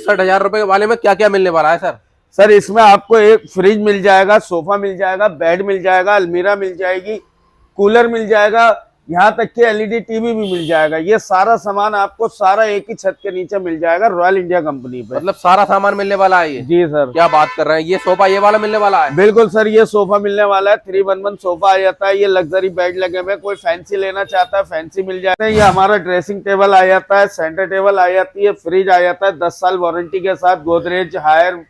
61,000 रुपए वाले में क्या क्या मिलने वाला है सर? सर इसमें आपको एक फ्रिज मिल जाएगा, सोफा मिल जाएगा, बेड मिल जाएगा, अलमीरा मिल जाएगी, कूलर मिल जाएगा, यहाँ तक कि एलईडी टीवी भी मिल जाएगा। ये सारा सामान आपको सारा एक ही छत के नीचे मिल जाएगा रॉयल इंडिया कंपनी पे। मतलब सारा सामान मिलने वाला है ये? जी सर। क्या बात कर रहे हैं, ये सोफा ये वाला मिलने वाला है? बिल्कुल सर, ये सोफा मिलने वाला है, 311 सोफा आ जाता है। ये लग्जरी बेड लगे हुए, कोई फैंसी लेना चाहता है फैंसी मिल जाता है। ये हमारा ड्रेसिंग टेबल आ जाता है, सेंटर टेबल आ जाती है, फ्रिज आ जाता है 10 साल वारंटी के साथ। गोदरेज, हायर,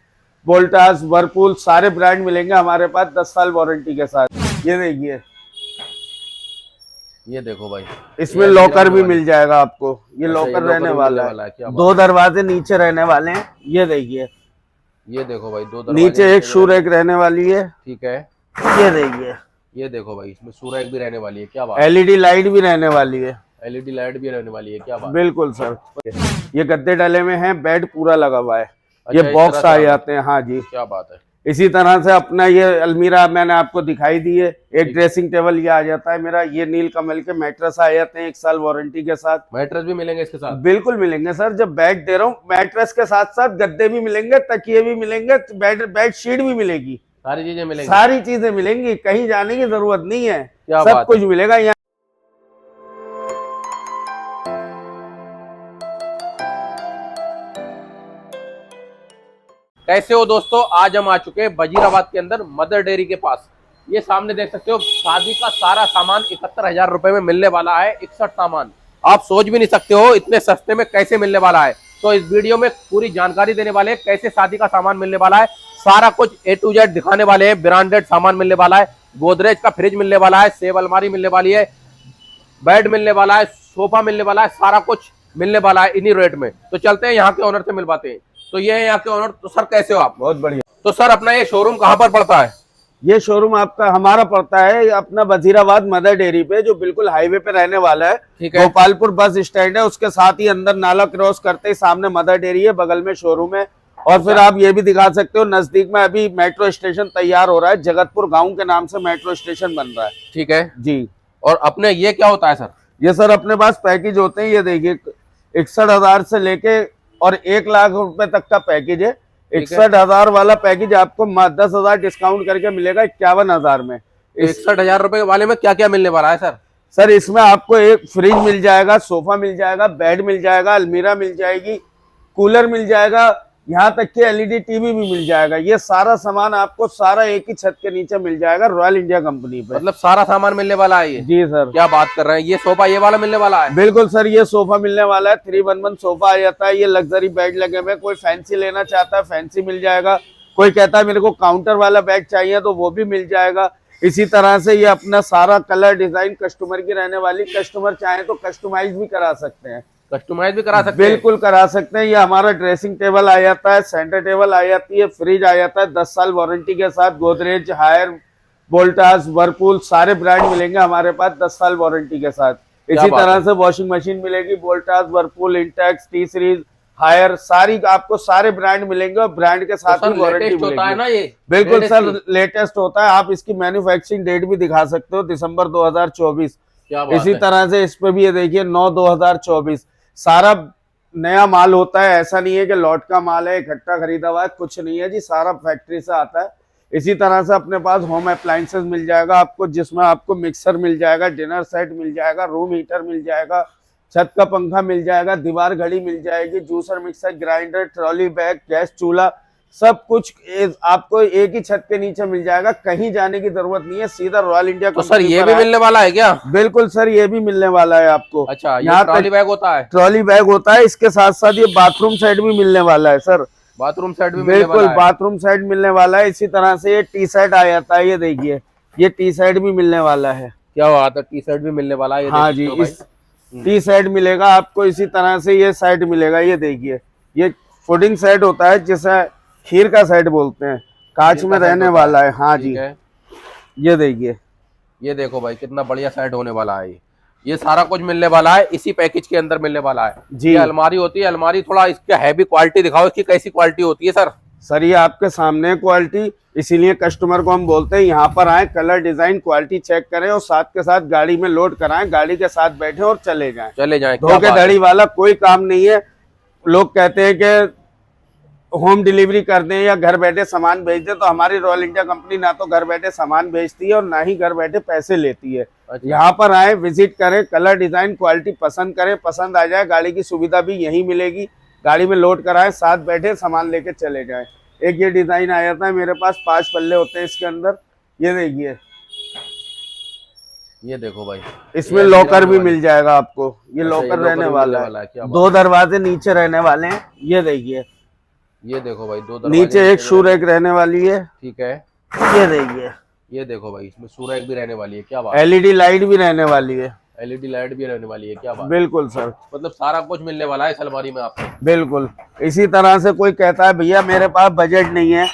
वोल्टास, वर्लपूल सारे ब्रांड मिलेंगे हमारे पास 10 साल वारंटी के साथ। ये देखिए, ये देखो भाई, इसमें लॉकर भी मिल जाएगा आपको। ये लॉकर रहने वाला है, 2 दरवाजे नीचे रहने वाले हैं। ये देखिए, ये देखो भाई, 2 दरवाजे नीचे एक शू रैक रहने वाली है। ठीक है, ये देखिए, ये देखो भाई, इसमें शू रैक भी रहने वाली है। क्या बात, एलईडी लाइट भी रहने वाली है। एलईडी लाइट भी रहने वाली है। क्या बात, बिल्कुल सर। ये गद्दे डले में है, बेड पूरा लगा हुआ है। अच्छा, ये बॉक्स आ जाते हैं। हाँ जी, क्या बात है। इसी तरह से अपना ये अलमीरा मैंने आपको दिखाई दी है। एक ड्रेसिंग टेबल ये आ जाता है मेरा। ये नील कमल के मैट्रेस आ जाते हैं 1 साल वारंटी के साथ। मैट्रेस भी मिलेंगे इसके साथ? बिल्कुल मिलेंगे सर, जब बेड दे रहा हूँ मैट्रेस के साथ साथ गद्दे भी मिलेंगे, तकिए भी मिलेंगे, बेड शीट भी मिलेगी, सारी चीजें मिलेंगी। सारी चीजें मिलेंगी, कहीं जाने की जरूरत नहीं है, सब कुछ मिलेगा यहाँ। कैसे हो दोस्तों, आज हम आ चुके हैं वजीराबाद के अंदर मदर डेयरी के पास। ये सामने देख सकते हो, शादी का सारा सामान 71,000 रुपए में मिलने वाला है। 61 सामान, आप सोच भी नहीं सकते हो इतने सस्ते में कैसे मिलने वाला है। तो इस वीडियो में पूरी जानकारी देने वाले हैं, कैसे शादी का सामान मिलने वाला है, सारा कुछ A to Z दिखाने वाले हैं। ब्रांडेड सामान मिलने वाला है, गोदरेज का फ्रिज मिलने वाला है, सेब अलमारी मिलने वाली है, बेड मिलने वाला है, सोफा मिलने वाला है, सारा कुछ मिलने वाला है इन्हीं रेट में। तो चलते हैं यहाँ के ओनर से मिलवाते हैं। तो ये है यहाँ के ओनर। तो सर कैसे हो आप? बहुत बढ़िया। तो सर अपना ये शोरूम कहाँ पर पड़ता है? ये शोरूम आपका हमारा पड़ता है अपना वजीराबाद मदर डेयरी पे, जो बिल्कुल हाईवे पे रहने वाला है। ठीक है। गोपालपुर बस स्टैंड है, उसके साथ ही अंदर नाला क्रॉस करते ही सामने मदर डेयरी है, बगल में शोरूम है। और फिर आप ये भी दिखा सकते हो, नजदीक में अभी मेट्रो स्टेशन तैयार हो रहा है, जगतपुर गाँव के नाम से मेट्रो स्टेशन बन रहा है। ठीक है जी। और अपने ये क्या होता है सर? ये सर अपने पास पैकेज होते हैं, ये देखिए 61,000 से लेके और 1 लाख रुपए तक का पैकेज है। 61,000 वाला पैकेज आपको 10,000 डिस्काउंट करके मिलेगा 51,000 में। 61,000 रुपए वाले में क्या क्या मिलने वाला है सर? सर इसमें आपको एक फ्रिज मिल जाएगा, सोफा मिल जाएगा, बेड मिल जाएगा, अलमीरा मिल जाएगी, कूलर मिल जाएगा, यहाँ तक कि एलईडी टीवी भी मिल जाएगा। ये सारा सामान आपको सारा एक ही छत के नीचे मिल जाएगा रॉयल इंडिया कंपनी पे। मतलब सारा सामान मिलने वाला है ये? जी सर। क्या बात कर रहे हैं, ये सोफा ये वाला मिलने वाला है? बिल्कुल सर, ये सोफा मिलने वाला है, 311 सोफा आ जाता है। ये लग्जरी बेड लगे हुए, कोई फैंसी लेना चाहता है फैंसी मिल जाएगा, कोई कहता है मेरे को काउंटर वाला बेड चाहिए तो वो भी मिल जाएगा। इसी तरह से ये अपना सारा कलर डिजाइन कस्टमर की रहने वाली, कस्टमर चाहे तो कस्टमाइज भी करा सकते हैं। कस्टमाइज भी करा सकते हैं? बिल्कुल करा सकते हैं। ये हमारा ड्रेसिंग टेबल आ जाता है, सेंटर टेबल आ जाती है, फ्रिज आ जाता है 10 साल वारंटी के साथ। गोदरेज, हायर, वोल्टास, वर्लपूल सारे ब्रांड मिलेंगे हमारे पास 10 साल वारंटी के साथ। इसी तरह से वॉशिंग मशीन मिलेगी, वोल्टास, वर्लपूल, इंटेक्स, टी सीरीज, हायर, सारी आपको सारे ब्रांड मिलेंगे और ब्रांड के साथ ही वारंटी होता है ना ये? बिल्कुल सर, लेटेस्ट होता है। आप इसकी मैन्युफैक्चरिंग डेट भी दिखा सकते हो, दिसंबर 2024। इसी तरह से इस पे भी ये देखिए 9/2024 सारा नया माल होता है। ऐसा नहीं है कि लॉट का माल है, इकट्ठा खरीदा हुआ है, कुछ नहीं है जी, सारा फैक्ट्री से आता है। इसी तरह से अपने पास होम अप्लायंसेस मिल जाएगा आपको, जिसमें आपको मिक्सर मिल जाएगा, डिनर सेट मिल जाएगा, रूम हीटर मिल जाएगा, छत का पंखा मिल जाएगा, दीवार घड़ी मिल जाएगी, juicer, mixer, grinder, trolley bag, gas चूल्हा, सब कुछ आपको एक ही छत के नीचे मिल जाएगा। कहीं जाने की जरूरत नहीं है, सीधा रॉयल इंडिया। तो सर ये भी मिलने वाला है क्या? बिल्कुल सर, ये भी मिलने वाला है आपको। अच्छा, यहाँ ट्रॉली बैग होता है? ट्रॉली बैग होता है, इसके साथ साथ ये बाथरूम सेट भी मिलने वाला है सर। बाथरूम सेट भी बिल्कुल बाथरूम सेट मिलने वाला है। इसी तरह से ये टी सेट आ जाता है, ये देखिए ये टी सेट भी मिलने वाला है। क्या बात है, टी सेट भी मिलने वाला है? हाँ जी, इस टी सेट मिलेगा आपको। इसी तरह से ये सेट मिलेगा, ये देखिए ये फूडिंग सेट होता है, जिसे खीर का सेट बोलते हैं, कांच में रहने वाला है। हाँ जी, ये देखिए, ये देखो भाई कितना बढ़िया सेट होने वाला है। ये सारा कुछ मिलने वाला है इसी पैकेज के अंदर मिलने वाला है जी। ये अलमारी होती है, अलमारी थोड़ा इसका हैवी क्वालिटी दिखाओ, इसकी कैसी क्वालिटी होती है सर? सर ये आपके सामने क्वालिटी, इसीलिए कस्टमर को हम बोलते हैं यहाँ पर आए, कलर डिजाइन क्वालिटी चेक करें और साथ के साथ गाड़ी में लोड कराएं, गाड़ी के साथ बैठे और चले जाएं। चले जाएं। धोखेधड़ी वाला कोई काम नहीं है। लोग कहते हैं कि होम डिलीवरी कर दें या घर बैठे सामान भेज दें, तो हमारी रॉयल इंडिया कंपनी ना तो घर बैठे सामान भेजती है और ना ही घर बैठे पैसे लेती है। अच्छा। यहाँ पर आए, विजिट करें, कलर डिजाइन क्वालिटी पसंद करें, पसंद आ जाए, गाड़ी की सुविधा भी यहीं मिलेगी। गाड़ी में लोड कराएं, साथ बैठे सामान लेके चले जाएं। एक ये डिजाइन आ जाता है मेरे पास, 5 पल्ले होते हैं इसके अंदर, ये देखिए, ये देखो भाई, इसमें ये लॉकर भी वाली। मिल जाएगा आपको। ये अच्छा, लॉकर ये रहने भी वाला मिलने है, क्या बात 2 दरवाजे नीचे रहने वाले हैं। ये देखिए, ये देखो भाई, 2 दरवाजे नीचे एक शू रैक रहने वाली है। ठीक है, ये देखिए, ये देखो भाई, इसमें सूरज भी रहने वाली है, क्या बात है। एलईडी लाइट भी रहने वाली है। एलईडी लाइट भी रहने वाली है, क्या बात है। बिल्कुल सर, मतलब सारा कुछ मिलने वाला है इस अलमारी में आपको। बिल्कुल। इसी तरह से कोई कहता है भैया मेरे पास बजट नहीं है,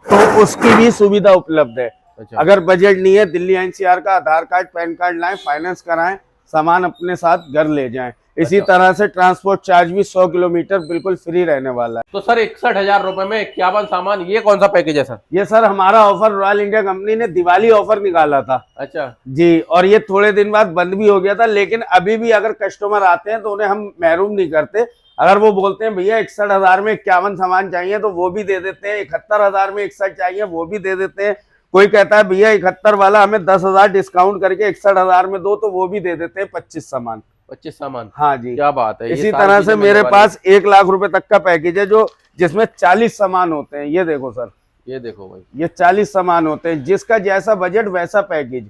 तो उसकी भी सुविधा उपलब्ध है। अच्छा। अगर बजट नहीं है, दिल्ली एनसीआर का आधार कार्ड पैन कार्ड लाएं, फाइनेंस कराएं, सामान अपने साथ घर ले जाएं। इसी अच्छा। तरह से ट्रांसपोर्ट चार्ज भी 100 किलोमीटर बिल्कुल फ्री रहने वाला है। तो सर 61,000 रुपए में 51 सामान, ये कौन सा पैकेज है सर? ये सर हमारा ऑफर रॉयल इंडिया कंपनी ने दिवाली ऑफर निकाला था। अच्छा जी, और ये थोड़े दिन बाद बंद भी हो गया था, लेकिन अभी भी अगर कस्टमर आते हैं तो उन्हें हम महरूम नहीं करते। अगर वो बोलते हैं भैया 61,000 में 51 सामान चाहिए तो वो भी दे देते हैं, 71,000 में 61 चाहिए वो भी दे देते हैं। कोई कहता है भैया 71 वाला हमें 10,000 डिस्काउंट करके 61,000 में दो, तो वो भी दे देते हैं 25 सामान। 25 सामान, हाँ जी, क्या बात है। इसी तरह से मेरे पास 1 लाख रुपए तक का पैकेज है, जो जिसमें 40 सामान होते हैं। ये देखो सर, ये देखो भाई, ये 40 सामान होते हैं, जिसका जैसा बजट वैसा पैकेज।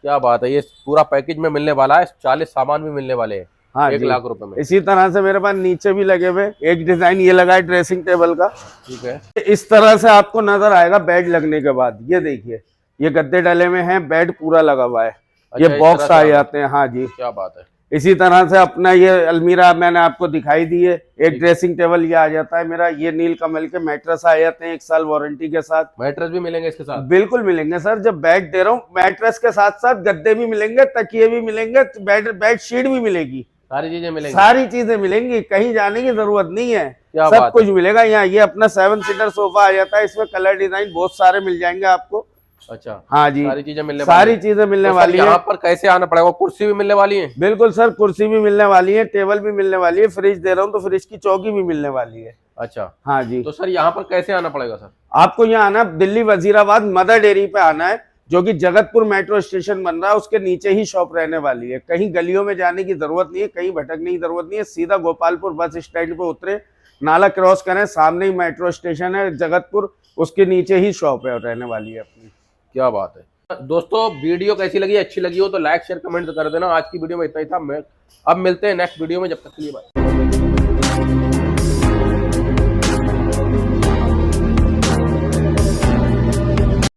क्या बात है। ये पूरा पैकेज में मिलने वाला है, 40 सामान भी मिलने वाले हैं। हाँ 1 जी, लाख रुपए में। इसी तरह से मेरे पास नीचे भी लगे हुए, एक डिजाइन ये लगा है ड्रेसिंग टेबल का। ठीक है, इस तरह से आपको नजर आएगा बेड लगने के बाद। ये देखिए, ये गद्दे डले में हैं, बेड पूरा लगा हुआ है। अच्छा, ये इस बॉक्स तरह आ से जाते हैं। हाँ जी, क्या बात है। इसी तरह से अपना ये अलमीरा मैंने आपको दिखाई दी है। एक ड्रेसिंग टेबल ये आ जाता है मेरा। ये नील कमल के मैट्रेस आ जाते हैं 1 साल वारंटी के साथ। मैट्रेस भी मिलेंगे इसके साथ? बिल्कुल मिलेंगे सर, जब बेड दे रहा हूँ मैट्रेस के साथ साथ गद्दे भी मिलेंगे, तकिए भी मिलेंगे, बेड शीट भी मिलेगी, सारी चीजें मिलेंगी। सारी चीजें मिलेंगी, कहीं जाने की जरूरत नहीं है, क्या सब बात कुछ मिलेगा यहाँ। ये अपना 7 सीटर सोफा आ जाता है, इसमें कलर डिजाइन बहुत सारे मिल जाएंगे आपको। अच्छा, हाँ जी, सारी चीजें मिलने सारी चीजें मिलने वाली है। यहाँ पर कैसे आना पड़ेगा? कुर्सी भी मिलने वाली है? बिल्कुल सर, कुर्सी भी मिलने वाली है, टेबल भी मिलने वाली है, फ्रिज दे रहा हूँ तो फ्रिज की चौकी भी मिलने वाली है। अच्छा, हाँ जी, तो सर यहाँ पर कैसे आना पड़ेगा सर? आपको यहाँ आना, दिल्ली वजीराबाद मदर डेयरी पे आना है, जो कि जगतपुर मेट्रो स्टेशन बन रहा है, उसके नीचे ही शॉप रहने वाली है। कहीं गलियों में जाने की जरूरत नहीं है, कहीं भटकने की जरूरत नहीं है। सीधा गोपालपुर बस स्टैंड पे उतरे, नाला क्रॉस करें, सामने ही मेट्रो स्टेशन है जगतपुर, उसके नीचे ही शॉप है रहने वाली है अपनी। क्या बात है। दोस्तों वीडियो कैसी लगी, अच्छी लगी हो तो लाइक शेयर कमेंट कर देना। आज की वीडियो में इतना ही था। अब मिलते हैं नेक्स्ट वीडियो में, जब तक के लिए बाय।